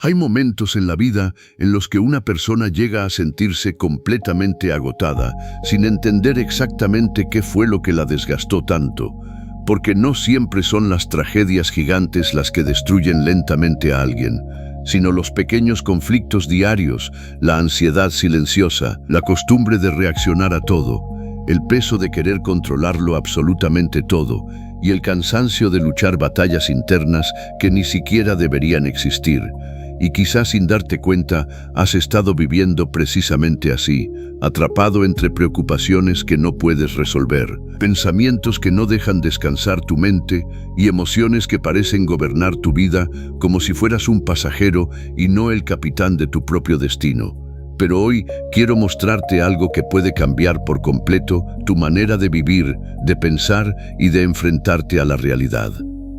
Hay momentos en la vida en los que una persona llega a sentirse completamente agotada, sin entender exactamente qué fue lo que la desgastó tanto, porque no siempre son las tragedias gigantes las que destruyen lentamente a alguien, sino los pequeños conflictos diarios, la ansiedad silenciosa, la costumbre de reaccionar a todo, el peso de querer controlarlo absolutamente todo y el cansancio de luchar batallas internas que ni siquiera deberían existir. Y quizás sin darte cuenta, has estado viviendo precisamente así, atrapado entre preocupaciones que no puedes resolver, pensamientos que no dejan descansar tu mente y emociones que parecen gobernar tu vida como si fueras un pasajero y no el capitán de tu propio destino. Pero hoy quiero mostrarte algo que puede cambiar por completo tu manera de vivir, de pensar y de enfrentarte a la realidad.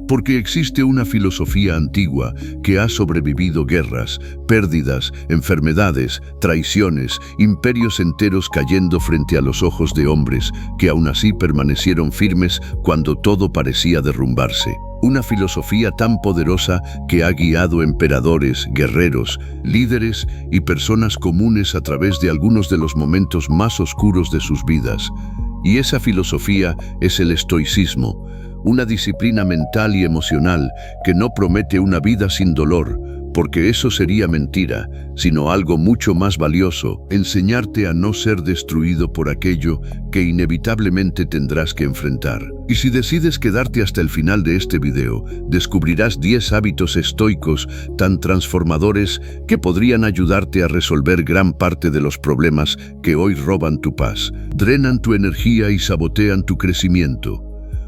Porque existe una filosofía antigua que ha sobrevivido guerras, pérdidas, enfermedades, traiciones, imperios enteros cayendo frente a los ojos de hombres que aún así permanecieron firmes cuando todo parecía derrumbarse. Una filosofía tan poderosa que ha guiado emperadores, guerreros, líderes y personas comunes a través de algunos de los momentos más oscuros de sus vidas. Y esa filosofía es el estoicismo, una disciplina mental y emocional que no promete una vida sin dolor, porque eso sería mentira, sino algo mucho más valioso, enseñarte a no ser destruido por aquello que inevitablemente tendrás que enfrentar. Y si decides quedarte hasta el final de este video, descubrirás 10 hábitos estoicos tan transformadores que podrían ayudarte a resolver gran parte de los problemas que hoy roban tu paz, drenan tu energía y sabotean tu crecimiento.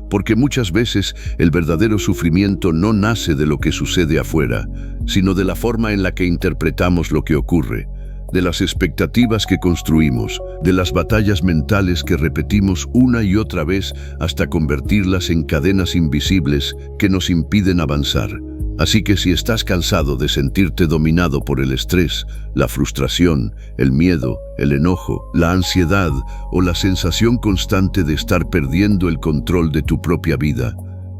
Porque muchas veces el verdadero sufrimiento no nace de lo que sucede afuera, sino de la forma en la que interpretamos lo que ocurre, de las expectativas que construimos, de las batallas mentales que repetimos una y otra vez hasta convertirlas en cadenas invisibles que nos impiden avanzar. Así que si estás cansado de sentirte dominado por el estrés, la frustración, el miedo, el enojo, la ansiedad o la sensación constante de estar perdiendo el control de tu propia vida,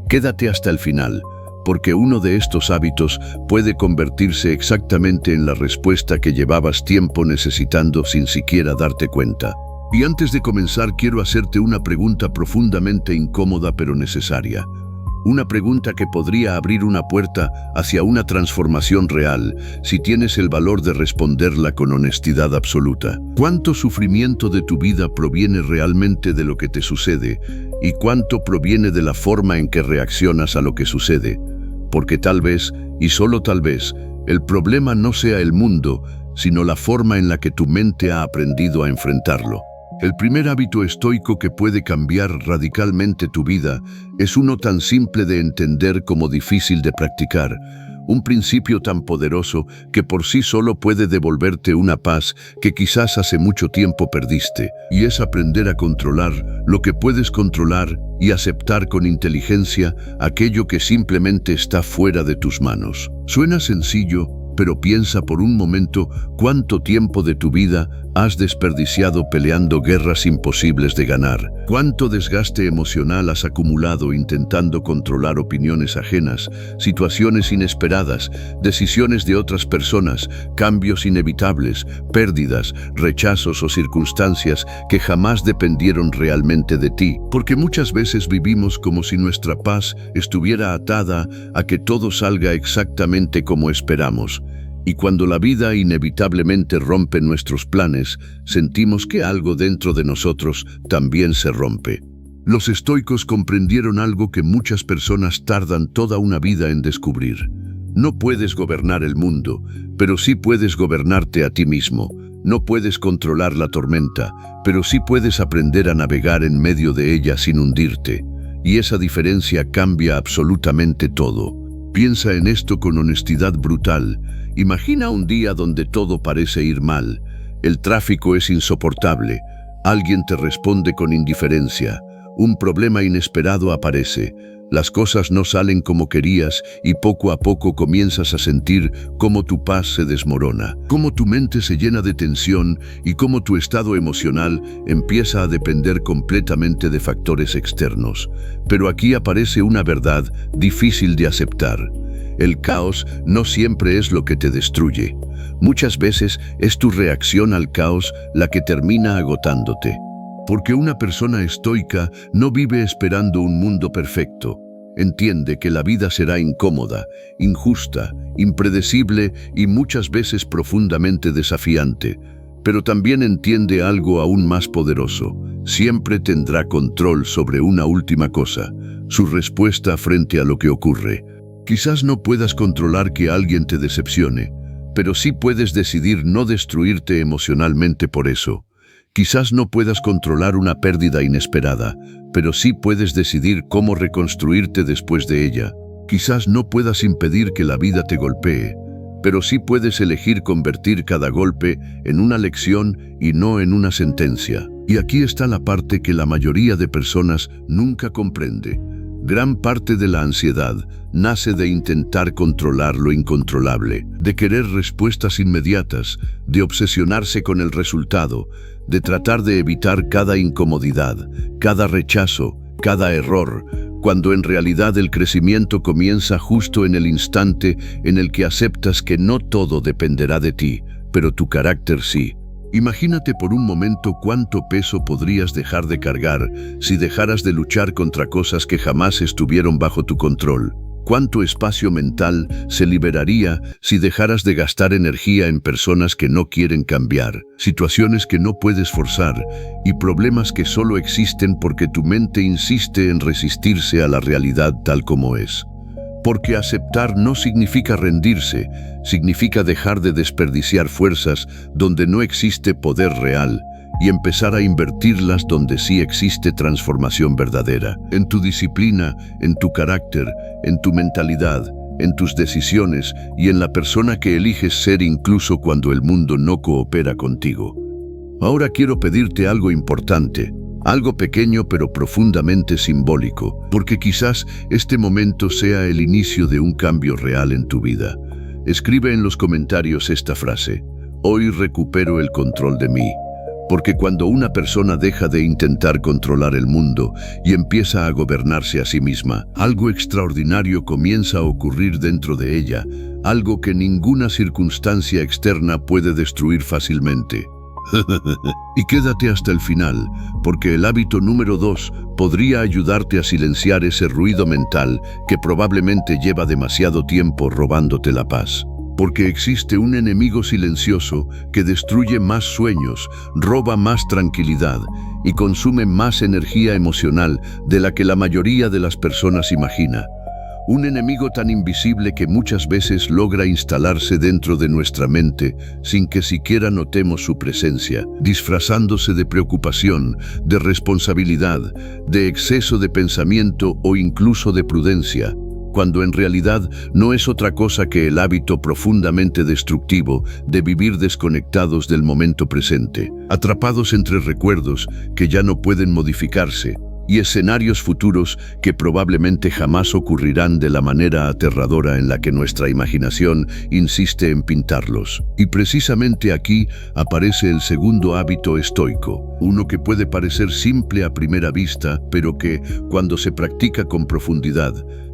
quédate hasta el final, porque uno de estos hábitos puede convertirse exactamente en la respuesta que llevabas tiempo necesitando sin siquiera darte cuenta. Y antes de comenzar, quiero hacerte una pregunta profundamente incómoda pero necesaria. Una pregunta que podría abrir una puerta hacia una transformación real si tienes el valor de responderla con honestidad absoluta. ¿Cuánto sufrimiento de tu vida proviene realmente de lo que te sucede y cuánto proviene de la forma en que reaccionas a lo que sucede? Porque tal vez, y solo tal vez, el problema no sea el mundo, sino la forma en la que tu mente ha aprendido a enfrentarlo. El primer hábito estoico que puede cambiar radicalmente tu vida es uno tan simple de entender como difícil de practicar, un principio tan poderoso que por sí solo puede devolverte una paz que quizás hace mucho tiempo perdiste, y es aprender a controlar lo que puedes controlar y aceptar con inteligencia aquello que simplemente está fuera de tus manos. Suena sencillo, pero piensa por un momento cuánto tiempo de tu vida has desperdiciado peleando guerras imposibles de ganar. Cuánto desgaste emocional has acumulado intentando controlar opiniones ajenas, situaciones inesperadas, decisiones de otras personas, cambios inevitables, pérdidas, rechazos o circunstancias que jamás dependieron realmente de ti. Porque muchas veces vivimos como si nuestra paz estuviera atada a que todo salga exactamente como esperamos. Y cuando la vida inevitablemente rompe nuestros planes, sentimos que algo dentro de nosotros también se rompe. Los estoicos comprendieron algo que muchas personas tardan toda una vida en descubrir. No puedes gobernar el mundo, pero sí puedes gobernarte a ti mismo. No puedes controlar la tormenta, pero sí puedes aprender a navegar en medio de ella sin hundirte. Y esa diferencia cambia absolutamente todo. Piensa en esto con honestidad brutal. Imagina un día donde todo parece ir mal. El tráfico es insoportable. Alguien te responde con indiferencia. Un problema inesperado aparece. Las cosas no salen como querías y poco a poco comienzas a sentir cómo tu paz se desmorona, cómo tu mente se llena de tensión y cómo tu estado emocional empieza a depender completamente de factores externos. Pero aquí aparece una verdad difícil de aceptar. El caos no siempre es lo que te destruye. Muchas veces es tu reacción al caos la que termina agotándote. Porque una persona estoica no vive esperando un mundo perfecto. Entiende que la vida será incómoda, injusta, impredecible y muchas veces profundamente desafiante. Pero también entiende algo aún más poderoso. Siempre tendrá control sobre una última cosa, su respuesta frente a lo que ocurre. Quizás no puedas controlar que alguien te decepcione, pero sí puedes decidir no destruirte emocionalmente por eso. Quizás no puedas controlar una pérdida inesperada, pero sí puedes decidir cómo reconstruirte después de ella. Quizás no puedas impedir que la vida te golpee, pero sí puedes elegir convertir cada golpe en una lección y no en una sentencia. Y aquí está la parte que la mayoría de personas nunca comprende. Gran parte de la ansiedad nace de intentar controlar lo incontrolable, de querer respuestas inmediatas, de obsesionarse con el resultado, de tratar de evitar cada incomodidad, cada rechazo, cada error, cuando en realidad el crecimiento comienza justo en el instante en el que aceptas que no todo dependerá de ti, pero tu carácter sí. Imagínate por un momento cuánto peso podrías dejar de cargar si dejaras de luchar contra cosas que jamás estuvieron bajo tu control. Cuánto espacio mental se liberaría si dejaras de gastar energía en personas que no quieren cambiar, situaciones que no puedes forzar y problemas que solo existen porque tu mente insiste en resistirse a la realidad tal como es. Porque aceptar no significa rendirse, significa dejar de desperdiciar fuerzas donde no existe poder real y empezar a invertirlas donde sí existe transformación verdadera. En tu disciplina, en tu carácter, en tu mentalidad, en tus decisiones y en la persona que eliges ser incluso cuando el mundo no coopera contigo. Ahora quiero pedirte algo importante. Algo pequeño pero profundamente simbólico, porque quizás este momento sea el inicio de un cambio real en tu vida. Escribe en los comentarios esta frase: hoy recupero el control de mí. Porque cuando una persona deja de intentar controlar el mundo y empieza a gobernarse a sí misma, algo extraordinario comienza a ocurrir dentro de ella, algo que ninguna circunstancia externa puede destruir fácilmente. Y quédate hasta el final, porque el hábito número 2 podría ayudarte a silenciar ese ruido mental que probablemente lleva demasiado tiempo robándote la paz. Porque existe un enemigo silencioso que destruye más sueños, roba más tranquilidad y consume más energía emocional de la que la mayoría de las personas imagina. Un enemigo tan invisible que muchas veces logra instalarse dentro de nuestra mente sin que siquiera notemos su presencia, disfrazándose de preocupación, de responsabilidad, de exceso de pensamiento o incluso de prudencia, cuando en realidad no es otra cosa que el hábito profundamente destructivo de vivir desconectados del momento presente, atrapados entre recuerdos que ya no pueden modificarse, y escenarios futuros que probablemente jamás ocurrirán de la manera aterradora en la que nuestra imaginación insiste en pintarlos. Y precisamente aquí aparece el segundo hábito estoico, uno que puede parecer simple a primera vista, pero que, cuando se practica con profundidad,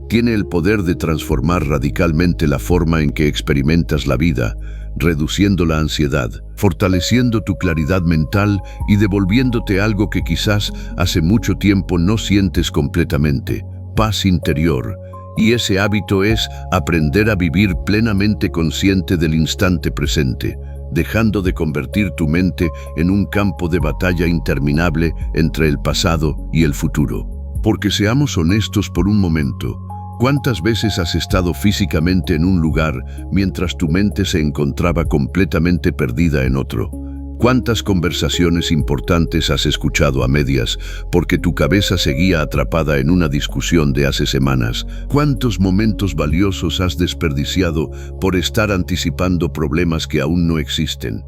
tiene el poder de transformar radicalmente la forma en que experimentas la vida, reduciendo la ansiedad, fortaleciendo tu claridad mental y devolviéndote algo que quizás hace mucho tiempo no sientes completamente: paz interior. Y ese hábito es aprender a vivir plenamente consciente del instante presente, dejando de convertir tu mente en un campo de batalla interminable entre el pasado y el futuro. Porque seamos honestos por un momento, ¿cuántas veces has estado físicamente en un lugar mientras tu mente se encontraba completamente perdida en otro? ¿Cuántas conversaciones importantes has escuchado a medias porque tu cabeza seguía atrapada en una discusión de hace semanas? ¿Cuántos momentos valiosos has desperdiciado por estar anticipando problemas que aún no existen?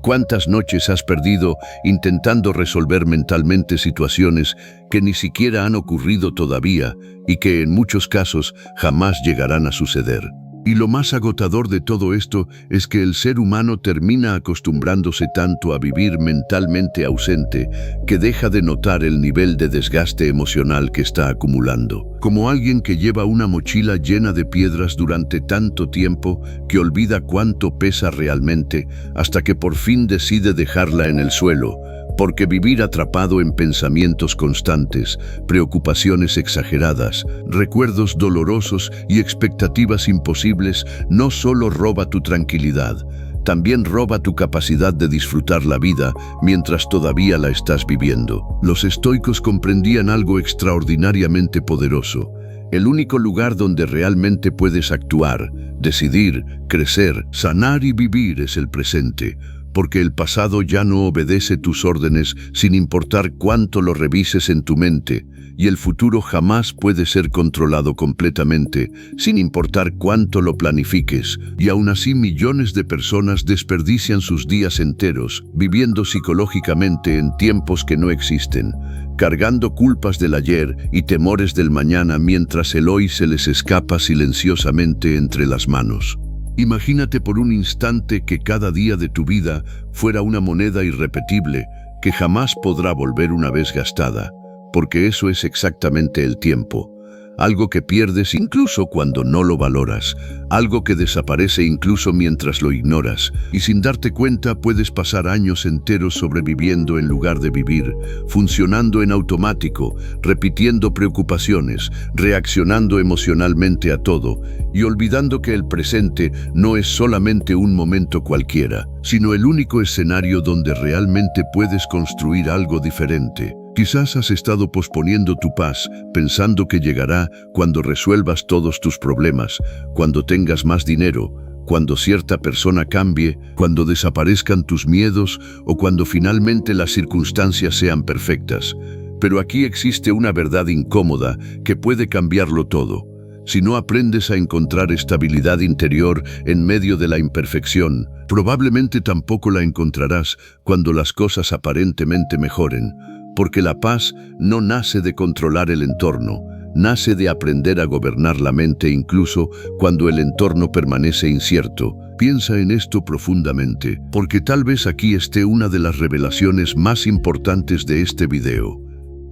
¿Cuántas noches has perdido intentando resolver mentalmente situaciones que ni siquiera han ocurrido todavía y que en muchos casos jamás llegarán a suceder? Y lo más agotador de todo esto es que el ser humano termina acostumbrándose tanto a vivir mentalmente ausente que deja de notar el nivel de desgaste emocional que está acumulando. Como alguien que lleva una mochila llena de piedras durante tanto tiempo que olvida cuánto pesa realmente hasta que por fin decide dejarla en el suelo, porque vivir atrapado en pensamientos constantes, preocupaciones exageradas, recuerdos dolorosos y expectativas imposibles no solo roba tu tranquilidad, también roba tu capacidad de disfrutar la vida mientras todavía la estás viviendo. Los estoicos comprendían algo extraordinariamente poderoso. El único lugar donde realmente puedes actuar, decidir, crecer, sanar y vivir es el presente, porque el pasado ya no obedece tus órdenes sin importar cuánto lo revises en tu mente, y el futuro jamás puede ser controlado completamente, sin importar cuánto lo planifiques, y aún así millones de personas desperdician sus días enteros, viviendo psicológicamente en tiempos que no existen, cargando culpas del ayer y temores del mañana mientras el hoy se les escapa silenciosamente entre las manos. Imagínate por un instante que cada día de tu vida fuera una moneda irrepetible que jamás podrá volver una vez gastada, porque eso es exactamente el tiempo. Algo que pierdes incluso cuando no lo valoras, algo que desaparece incluso mientras lo ignoras, y sin darte cuenta puedes pasar años enteros sobreviviendo en lugar de vivir, funcionando en automático, repitiendo preocupaciones, reaccionando emocionalmente a todo, y olvidando que el presente no es solamente un momento cualquiera, sino el único escenario donde realmente puedes construir algo diferente. Quizás has estado posponiendo tu paz, pensando que llegará cuando resuelvas todos tus problemas, cuando tengas más dinero, cuando cierta persona cambie, cuando desaparezcan tus miedos o cuando finalmente las circunstancias sean perfectas. Pero aquí existe una verdad incómoda que puede cambiarlo todo. Si no aprendes a encontrar estabilidad interior en medio de la imperfección, probablemente tampoco la encontrarás cuando las cosas aparentemente mejoren. Porque la paz no nace de controlar el entorno, nace de aprender a gobernar la mente incluso cuando el entorno permanece incierto. Piensa en esto profundamente, porque tal vez aquí esté una de las revelaciones más importantes de este video.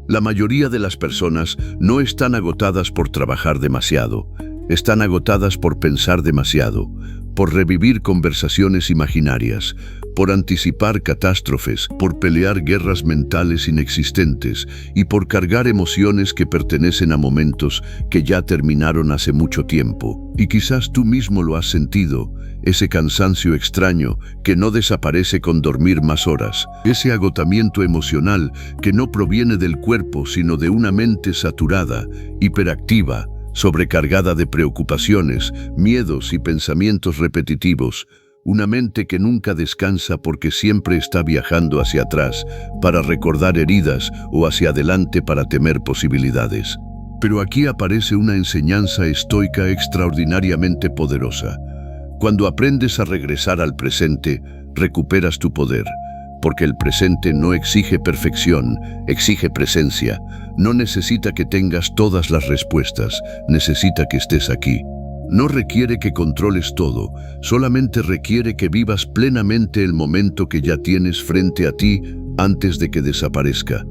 La mayoría de las personas no están agotadas por trabajar demasiado, están agotadas por pensar demasiado, por revivir conversaciones imaginarias, por anticipar catástrofes, por pelear guerras mentales inexistentes y por cargar emociones que pertenecen a momentos que ya terminaron hace mucho tiempo. Y quizás tú mismo lo has sentido, ese cansancio extraño que no desaparece con dormir más horas, ese agotamiento emocional que no proviene del cuerpo sino de una mente saturada, hiperactiva, sobrecargada de preocupaciones, miedos y pensamientos repetitivos, una mente que nunca descansa porque siempre está viajando hacia atrás para recordar heridas o hacia adelante para temer posibilidades. Pero aquí aparece una enseñanza estoica extraordinariamente poderosa. Cuando aprendes a regresar al presente, recuperas tu poder, porque el presente no exige perfección, exige presencia. No necesita que tengas todas las respuestas, necesita que estés aquí. No requiere que controles todo, solamente requiere que vivas plenamente el momento que ya tienes frente a ti antes de que desaparezca.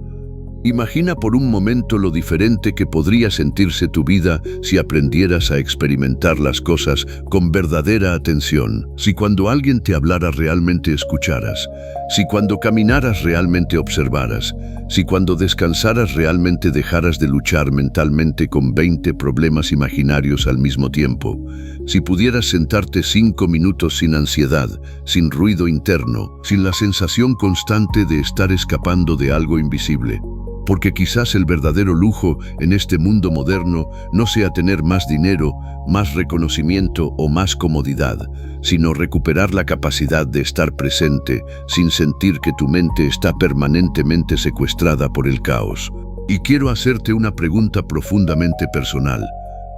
Imagina por un momento lo diferente que podría sentirse tu vida si aprendieras a experimentar las cosas con verdadera atención, si cuando alguien te hablara realmente escucharas, si cuando caminaras realmente observaras, si cuando descansaras realmente dejaras de luchar mentalmente con 20 problemas imaginarios al mismo tiempo, si pudieras sentarte 5 minutos sin ansiedad, sin ruido interno, sin la sensación constante de estar escapando de algo invisible. Porque quizás el verdadero lujo en este mundo moderno no sea tener más dinero, más reconocimiento o más comodidad, sino recuperar la capacidad de estar presente sin sentir que tu mente está permanentemente secuestrada por el caos. Y quiero hacerte una pregunta profundamente personal,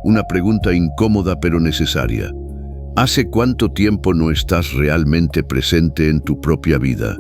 una pregunta incómoda pero necesaria. ¿Hace cuánto tiempo no estás realmente presente en tu propia vida?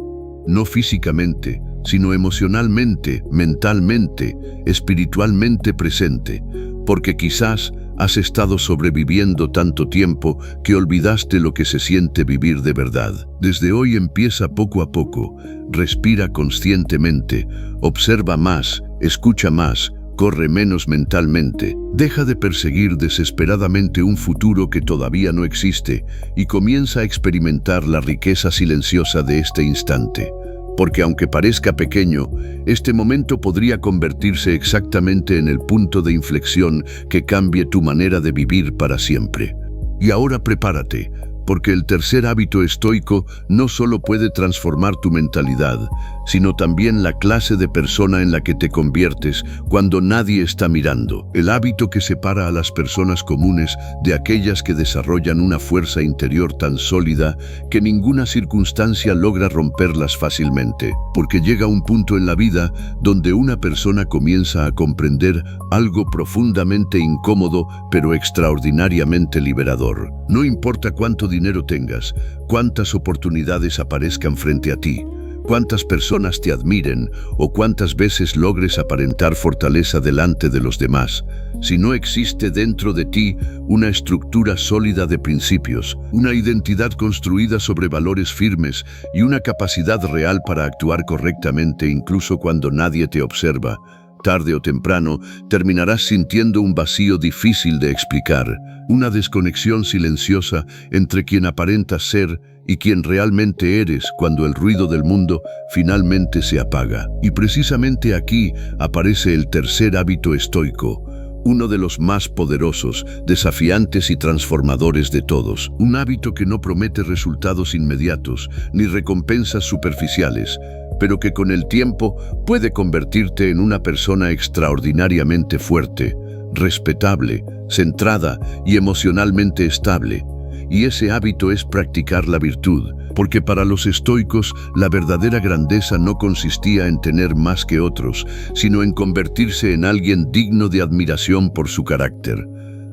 No físicamente, sino emocionalmente, mentalmente, espiritualmente presente, porque quizás Has estado sobreviviendo tanto tiempo que olvidaste lo que se siente vivir de verdad. Desde hoy empieza poco a poco. Respira conscientemente, observa más, escucha más, corre menos mentalmente. Deja de perseguir desesperadamente un futuro que todavía no existe y comienza a experimentar la riqueza silenciosa de este instante. Porque aunque parezca pequeño, este momento podría convertirse exactamente en el punto de inflexión que cambie tu manera de vivir para siempre. Y ahora prepárate, porque el tercer hábito estoico no solo puede transformar tu mentalidad, sino también la clase de persona en la que te conviertes cuando nadie está mirando. El hábito que separa a las personas comunes de aquellas que desarrollan una fuerza interior tan sólida que ninguna circunstancia logra romperlas fácilmente. Porque llega un punto en la vida donde una persona comienza a comprender algo profundamente incómodo, pero extraordinariamente liberador. No importa cuánto dinero tengas, cuántas oportunidades aparezcan frente a ti, cuántas personas te admiren o cuántas veces logres aparentar fortaleza delante de los demás, si no existe dentro de ti una estructura sólida de principios, una identidad construida sobre valores firmes y una capacidad real para actuar correctamente incluso cuando nadie te observa, tarde o temprano terminarás sintiendo un vacío difícil de explicar, una desconexión silenciosa entre quien aparentas ser y quien realmente eres cuando el ruido del mundo finalmente se apaga. Y precisamente aquí aparece el tercer hábito estoico, uno de los más poderosos, desafiantes y transformadores de todos. Un hábito que no promete resultados inmediatos ni recompensas superficiales, pero que con el tiempo puede convertirte en una persona extraordinariamente fuerte, respetable, centrada y emocionalmente estable. Y ese hábito es practicar la virtud, porque para los estoicos la verdadera grandeza no consistía en tener más que otros, sino en convertirse en alguien digno de admiración por su carácter.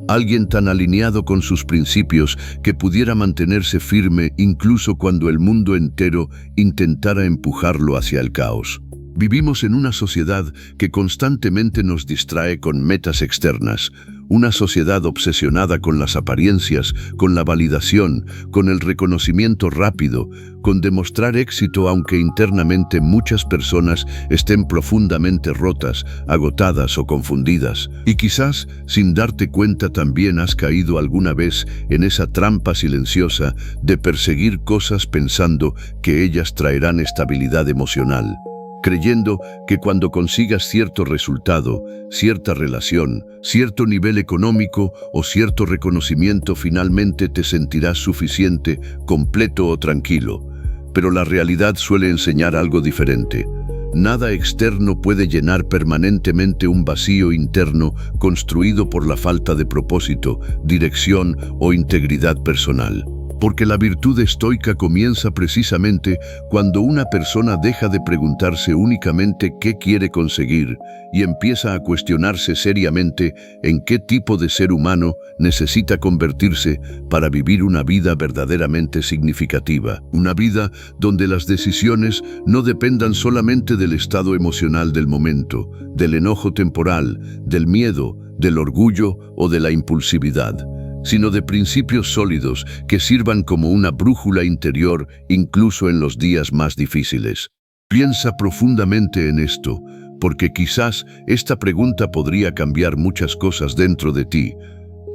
Alguien tan alineado con sus principios que pudiera mantenerse firme incluso cuando el mundo entero intentara empujarlo hacia el caos. Vivimos en una sociedad que constantemente nos distrae con metas externas, una sociedad obsesionada con las apariencias, con la validación, con el reconocimiento rápido, con demostrar éxito aunque internamente muchas personas estén profundamente rotas, agotadas o confundidas. Y quizás, sin darte cuenta, también has caído alguna vez en esa trampa silenciosa de perseguir cosas pensando que ellas traerán estabilidad emocional, creyendo que cuando consigas cierto resultado, cierta relación, cierto nivel económico o cierto reconocimiento finalmente te sentirás suficiente, completo o tranquilo. Pero la realidad suele enseñar algo diferente. Nada externo puede llenar permanentemente un vacío interno construido por la falta de propósito, dirección o integridad personal. Porque la virtud estoica comienza precisamente cuando una persona deja de preguntarse únicamente qué quiere conseguir y empieza a cuestionarse seriamente en qué tipo de ser humano necesita convertirse para vivir una vida verdaderamente significativa. Una vida donde las decisiones no dependan solamente del estado emocional del momento, del enojo temporal, del miedo, del orgullo o de la impulsividad, sino de principios sólidos que sirvan como una brújula interior incluso en los días más difíciles. Piensa profundamente en esto, porque quizás esta pregunta podría cambiar muchas cosas dentro de ti.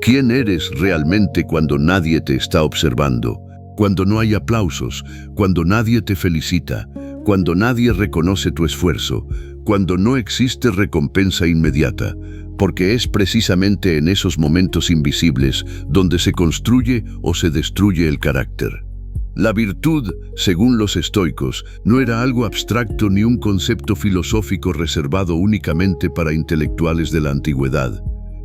¿Quién eres realmente cuando nadie te está observando? Cuando no hay aplausos, cuando nadie te felicita, cuando nadie reconoce tu esfuerzo, cuando no existe recompensa inmediata. Porque es precisamente en esos momentos invisibles donde se construye o se destruye el carácter. La virtud, según los estoicos, no era algo abstracto ni un concepto filosófico reservado únicamente para intelectuales de la antigüedad.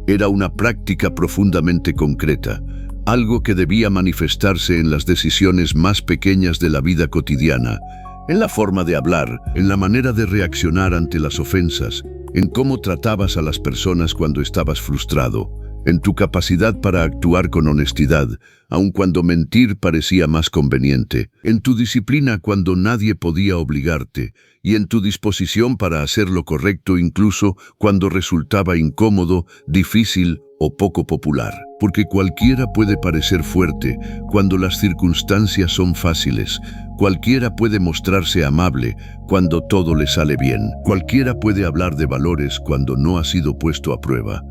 Era una práctica profundamente concreta, algo que debía manifestarse en las decisiones más pequeñas de la vida cotidiana, en la forma de hablar, en la manera de reaccionar ante las ofensas, en cómo tratabas a las personas cuando estabas frustrado, en tu capacidad para actuar con honestidad, aun cuando mentir parecía más conveniente, en tu disciplina cuando nadie podía obligarte, y en tu disposición para hacer lo correcto incluso cuando resultaba incómodo, difícil o poco popular. Porque cualquiera puede parecer fuerte cuando las circunstancias son fáciles. Cualquiera puede mostrarse amable cuando todo le sale bien. Cualquiera puede hablar de valores cuando no ha sido puesto a prueba.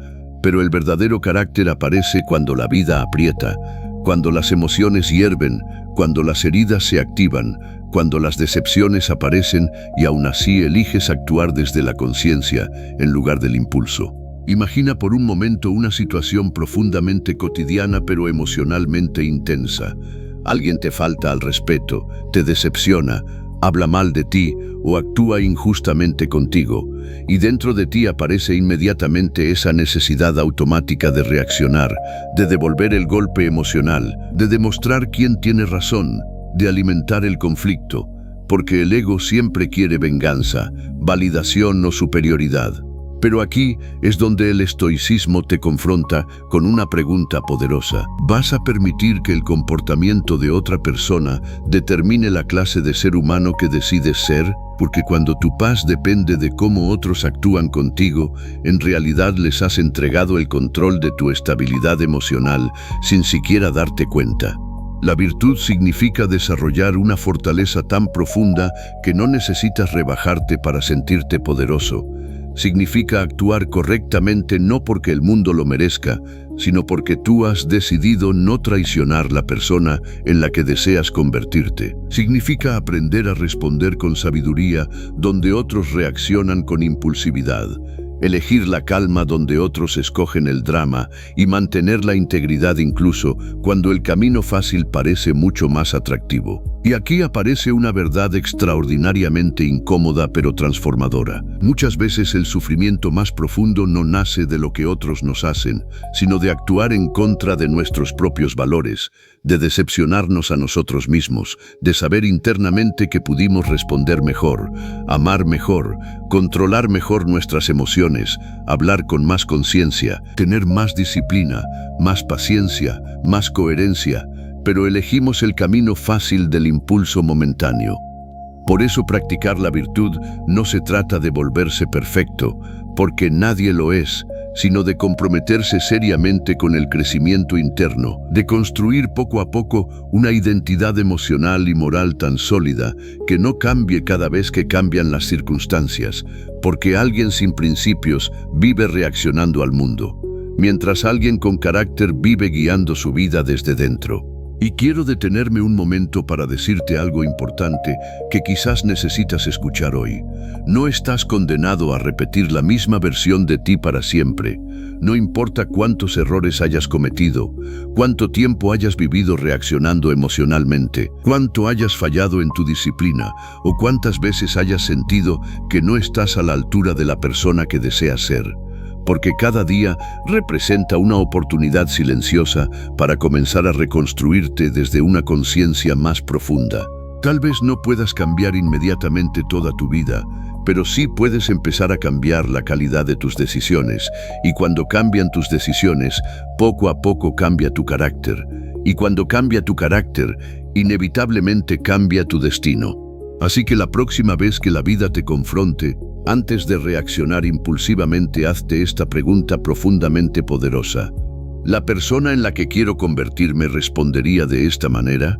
Pero el verdadero carácter aparece cuando la vida aprieta, cuando las emociones hierven, cuando las heridas se activan, cuando las decepciones aparecen y aún así eliges actuar desde la conciencia en lugar del impulso. Imagina por un momento una situación profundamente cotidiana pero emocionalmente intensa. Alguien te falta al respeto, te decepciona, habla mal de ti o actúa injustamente contigo, y dentro de ti aparece inmediatamente esa necesidad automática de reaccionar, de devolver el golpe emocional, de demostrar quién tiene razón, de alimentar el conflicto, porque el ego siempre quiere venganza, validación o superioridad. Pero aquí es donde el estoicismo te confronta con una pregunta poderosa. ¿Vas a permitir que el comportamiento de otra persona determine la clase de ser humano que decides ser? Porque cuando tu paz depende de cómo otros actúan contigo, en realidad les has entregado el control de tu estabilidad emocional sin siquiera darte cuenta. La virtud significa desarrollar una fortaleza tan profunda que no necesitas rebajarte para sentirte poderoso. Significa actuar correctamente no porque el mundo lo merezca, sino porque tú has decidido no traicionar la persona en la que deseas convertirte. Significa aprender a responder con sabiduría donde otros reaccionan con impulsividad. Elegir la calma donde otros escogen el drama y mantener la integridad incluso cuando el camino fácil parece mucho más atractivo. Y aquí aparece una verdad extraordinariamente incómoda pero transformadora. Muchas veces el sufrimiento más profundo no nace de lo que otros nos hacen, sino de actuar en contra de nuestros propios valores, de decepcionarnos a nosotros mismos, de saber internamente que pudimos responder mejor, amar mejor, controlar mejor nuestras emociones, hablar con más conciencia, tener más disciplina, más paciencia, más coherencia, pero elegimos el camino fácil del impulso momentáneo. Por eso practicar la virtud no se trata de volverse perfecto, porque nadie lo es, sino de comprometerse seriamente con el crecimiento interno, de construir poco a poco una identidad emocional y moral tan sólida que no cambie cada vez que cambian las circunstancias, porque alguien sin principios vive reaccionando al mundo, mientras alguien con carácter vive guiando su vida desde dentro. Y quiero detenerme un momento para decirte algo importante que quizás necesitas escuchar hoy. No estás condenado a repetir la misma versión de ti para siempre. No importa cuántos errores hayas cometido, cuánto tiempo hayas vivido reaccionando emocionalmente, cuánto hayas fallado en tu disciplina o cuántas veces hayas sentido que no estás a la altura de la persona que deseas ser. Porque cada día representa una oportunidad silenciosa para comenzar a reconstruirte desde una conciencia más profunda. Tal vez no puedas cambiar inmediatamente toda tu vida, pero sí puedes empezar a cambiar la calidad de tus decisiones, y cuando cambian tus decisiones, poco a poco cambia tu carácter, y cuando cambia tu carácter, inevitablemente cambia tu destino. Así que la próxima vez que la vida te confronte, antes de reaccionar impulsivamente, hazte esta pregunta profundamente poderosa. ¿La persona en la que quiero convertirme respondería de esta manera?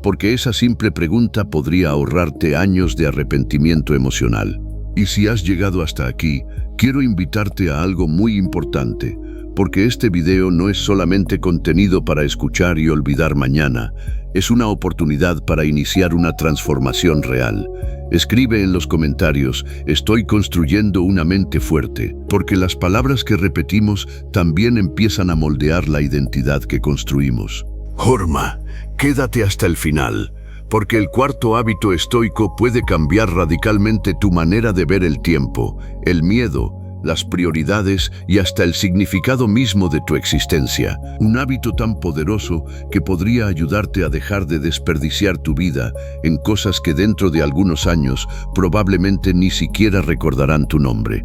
Porque esa simple pregunta podría ahorrarte años de arrepentimiento emocional. Y si has llegado hasta aquí, quiero invitarte a algo muy importante, porque este video no es solamente contenido para escuchar y olvidar mañana, es una oportunidad para iniciar una transformación real. Escribe en los comentarios, estoy construyendo una mente fuerte, porque las palabras que repetimos también empiezan a moldear la identidad que construimos. Jorma, quédate hasta el final, porque el cuarto hábito estoico puede cambiar radicalmente tu manera de ver el tiempo, el miedo, las prioridades y hasta el significado mismo de tu existencia. Un hábito tan poderoso que podría ayudarte a dejar de desperdiciar tu vida en cosas que dentro de algunos años probablemente ni siquiera recordarán tu nombre.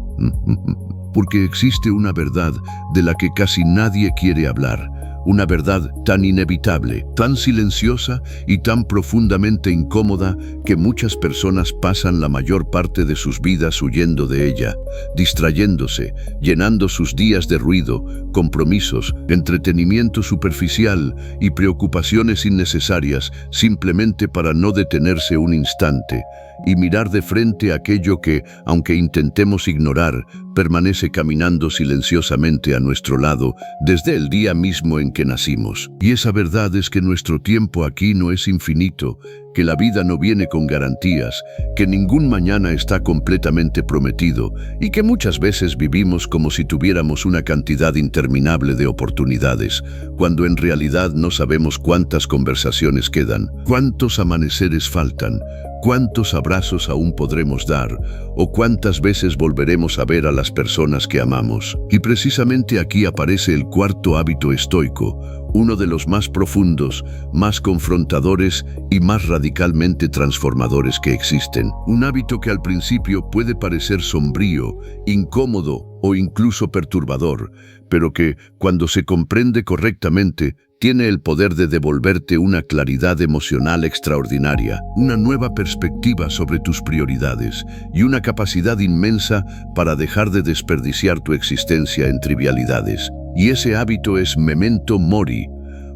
porque existe una verdad de la que casi nadie quiere hablar. Una verdad tan inevitable, tan silenciosa y tan profundamente incómoda que muchas personas pasan la mayor parte de sus vidas huyendo de ella, distrayéndose, llenando sus días de ruido, compromisos, entretenimiento superficial y preocupaciones innecesarias simplemente para no detenerse un instante y mirar de frente aquello que, aunque intentemos ignorar, permanece caminando silenciosamente a nuestro lado desde el día mismo en que nacimos. Y esa verdad es que nuestro tiempo aquí no es infinito, que la vida no viene con garantías, que ningún mañana está completamente prometido y que muchas veces vivimos como si tuviéramos una cantidad interminable de oportunidades, cuando en realidad no sabemos cuántas conversaciones quedan, cuántos amaneceres faltan, cuántos abrazos aún podremos dar o cuántas veces volveremos a ver a las personas que amamos. Y precisamente aquí aparece el cuarto hábito estoico, uno de los más profundos, más confrontadores y más radicalmente transformadores que existen. Un hábito que al principio puede parecer sombrío, incómodo o incluso perturbador, pero que, cuando se comprende correctamente, tiene el poder de devolverte una claridad emocional extraordinaria, una nueva perspectiva sobre tus prioridades y una capacidad inmensa para dejar de desperdiciar tu existencia en trivialidades. Y ese hábito es memento mori,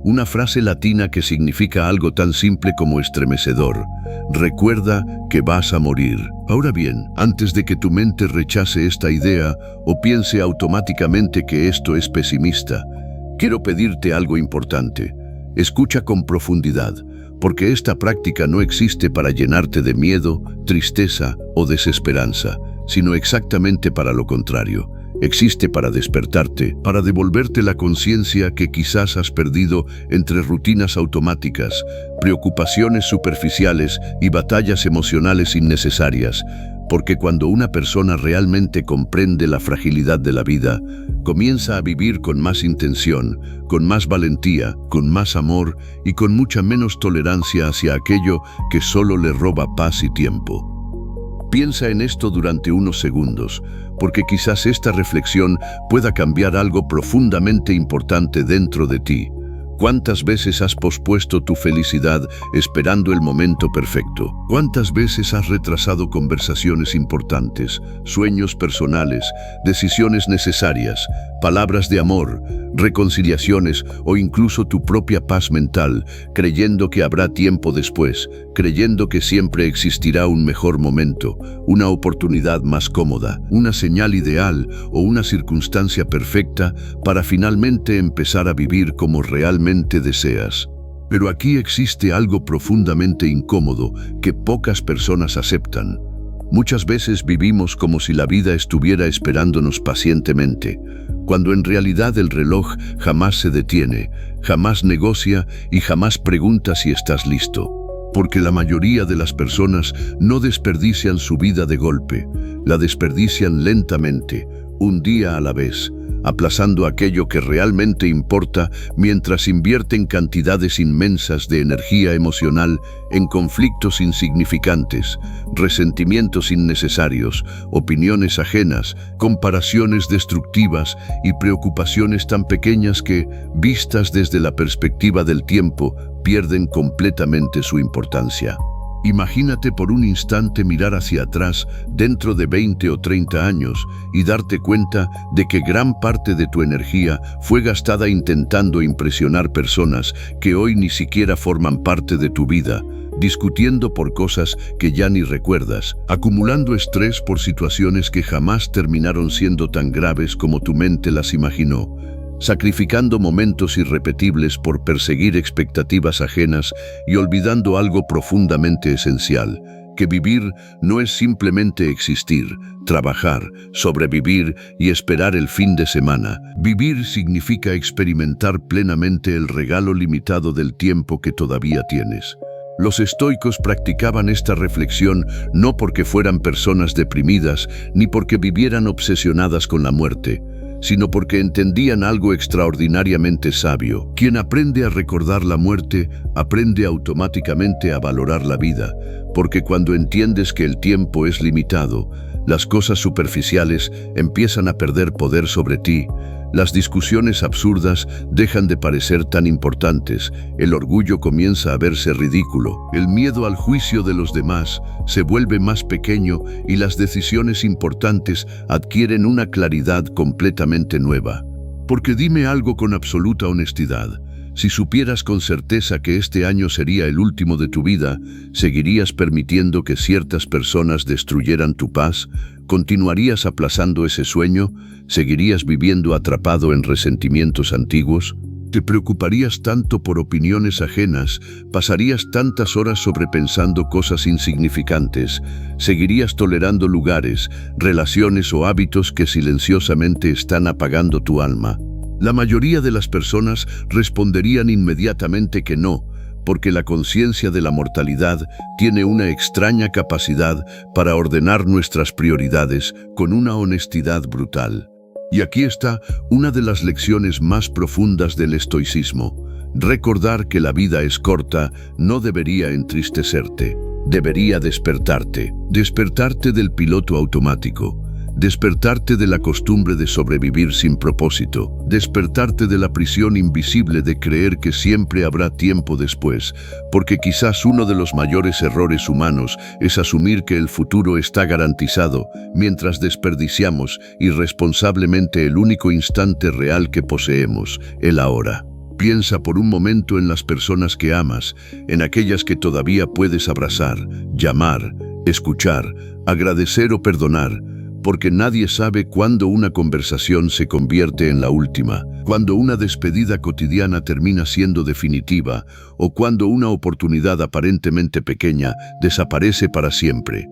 una frase latina que significa algo tan simple como estremecedor. Recuerda que vas a morir. Ahora bien, antes de que tu mente rechace esta idea o piense automáticamente que esto es pesimista, quiero pedirte algo importante. Escucha con profundidad, porque esta práctica no existe para llenarte de miedo, tristeza o desesperanza, sino exactamente para lo contrario. Existe para despertarte, para devolverte la conciencia que quizás has perdido entre rutinas automáticas, preocupaciones superficiales y batallas emocionales innecesarias, porque cuando una persona realmente comprende la fragilidad de la vida, comienza a vivir con más intención, con más valentía, con más amor y con mucha menos tolerancia hacia aquello que solo le roba paz y tiempo. Piensa en esto durante unos segundos, porque quizás esta reflexión pueda cambiar algo profundamente importante dentro de ti. ¿Cuántas veces has pospuesto tu felicidad esperando el momento perfecto? ¿Cuántas veces has retrasado conversaciones importantes, sueños personales, decisiones necesarias, palabras de amor, reconciliaciones o incluso tu propia paz mental, creyendo que habrá tiempo después, creyendo que siempre existirá un mejor momento, una oportunidad más cómoda, una señal ideal o una circunstancia perfecta para finalmente empezar a vivir como realmente deseas? Pero aquí existe algo profundamente incómodo que pocas personas aceptan. Muchas veces vivimos como si la vida estuviera esperándonos pacientemente, cuando en realidad el reloj jamás se detiene, jamás negocia y jamás pregunta si estás listo. Porque la mayoría de las personas no desperdician su vida de golpe, la desperdician lentamente, un día a la vez, aplazando aquello que realmente importa mientras invierten cantidades inmensas de energía emocional en conflictos insignificantes, resentimientos innecesarios, opiniones ajenas, comparaciones destructivas y preocupaciones tan pequeñas que, vistas desde la perspectiva del tiempo, pierden completamente su importancia. Imagínate por un instante mirar hacia atrás dentro de 20 o 30 años y darte cuenta de que gran parte de tu energía fue gastada intentando impresionar personas que hoy ni siquiera forman parte de tu vida, discutiendo por cosas que ya ni recuerdas, acumulando estrés por situaciones que jamás terminaron siendo tan graves como tu mente las imaginó, sacrificando momentos irrepetibles por perseguir expectativas ajenas y olvidando algo profundamente esencial, que vivir no es simplemente existir, trabajar, sobrevivir y esperar el fin de semana. Vivir significa experimentar plenamente el regalo limitado del tiempo que todavía tienes. Los estoicos practicaban esta reflexión no porque fueran personas deprimidas ni porque vivieran obsesionadas con la muerte, sino porque entendían algo extraordinariamente sabio. Quien aprende a recordar la muerte, aprende automáticamente a valorar la vida, porque cuando entiendes que el tiempo es limitado, Las cosas superficiales empiezan a perder poder sobre ti. Las discusiones absurdas dejan de parecer tan importantes. El orgullo comienza a verse ridículo. El miedo al juicio de los demás se vuelve más pequeño y las decisiones importantes adquieren una claridad completamente nueva. Porque dime algo con absoluta honestidad. Si supieras con certeza que este año sería el último de tu vida, ¿seguirías permitiendo que ciertas personas destruyeran tu paz? ¿Continuarías aplazando ese sueño? ¿Seguirías viviendo atrapado en resentimientos antiguos? ¿Te preocuparías tanto por opiniones ajenas? ¿Pasarías tantas horas sobrepensando cosas insignificantes? ¿Seguirías tolerando lugares, relaciones o hábitos que silenciosamente están apagando tu alma? La mayoría de las personas responderían inmediatamente que no, porque la conciencia de la mortalidad tiene una extraña capacidad para ordenar nuestras prioridades con una honestidad brutal. Y aquí está una de las lecciones más profundas del estoicismo. Recordar que la vida es corta no debería entristecerte, debería despertarte. Despertarte del piloto automático. Despertarte de la costumbre de sobrevivir sin propósito, despertarte de la prisión invisible de creer que siempre habrá tiempo después, porque quizás uno de los mayores errores humanos es asumir que el futuro está garantizado, mientras desperdiciamos irresponsablemente el único instante real que poseemos, el ahora. Piensa por un momento en las personas que amas, en aquellas que todavía puedes abrazar, llamar, escuchar, agradecer o perdonar, porque nadie sabe cuándo una conversación se convierte en la última, cuándo una despedida cotidiana termina siendo definitiva o cuándo una oportunidad aparentemente pequeña desaparece para siempre.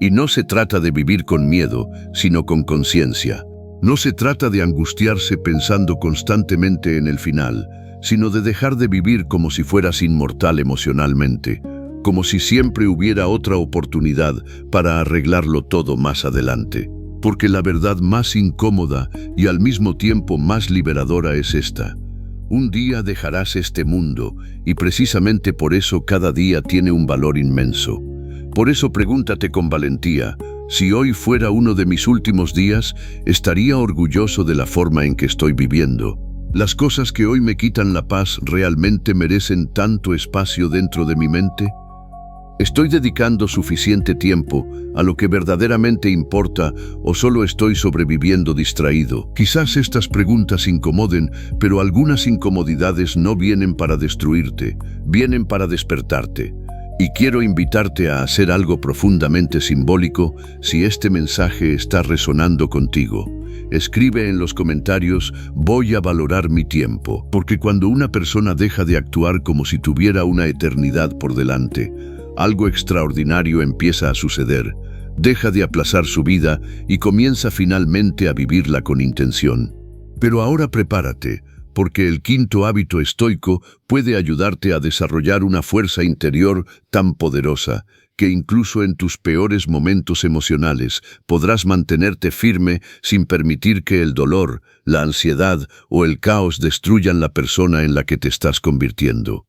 Y no se trata de vivir con miedo, sino con conciencia. No se trata de angustiarse pensando constantemente en el final, sino de dejar de vivir como si fueras inmortal emocionalmente, como si siempre hubiera otra oportunidad para arreglarlo todo más adelante. Porque la verdad más incómoda y al mismo tiempo más liberadora es esta. Un día dejarás este mundo y precisamente por eso cada día tiene un valor inmenso. Por eso pregúntate con valentía, si hoy fuera uno de mis últimos días, ¿estaría orgulloso de la forma en que estoy viviendo? ¿Las cosas que hoy me quitan la paz realmente merecen tanto espacio dentro de mi mente? ¿Estoy dedicando suficiente tiempo a lo que verdaderamente importa o solo estoy sobreviviendo distraído? Quizás estas preguntas incomoden, pero algunas incomodidades no vienen para destruirte, vienen para despertarte. Y quiero invitarte a hacer algo profundamente simbólico si este mensaje está resonando contigo. Escribe en los comentarios, voy a valorar mi tiempo, porque cuando una persona deja de actuar como si tuviera una eternidad por delante, algo extraordinario empieza a suceder. Deja de aplazar su vida y comienza finalmente a vivirla con intención. Pero ahora prepárate, porque el quinto hábito estoico puede ayudarte a desarrollar una fuerza interior tan poderosa que incluso en tus peores momentos emocionales podrás mantenerte firme sin permitir que el dolor, la ansiedad o el caos destruyan la persona en la que te estás convirtiendo.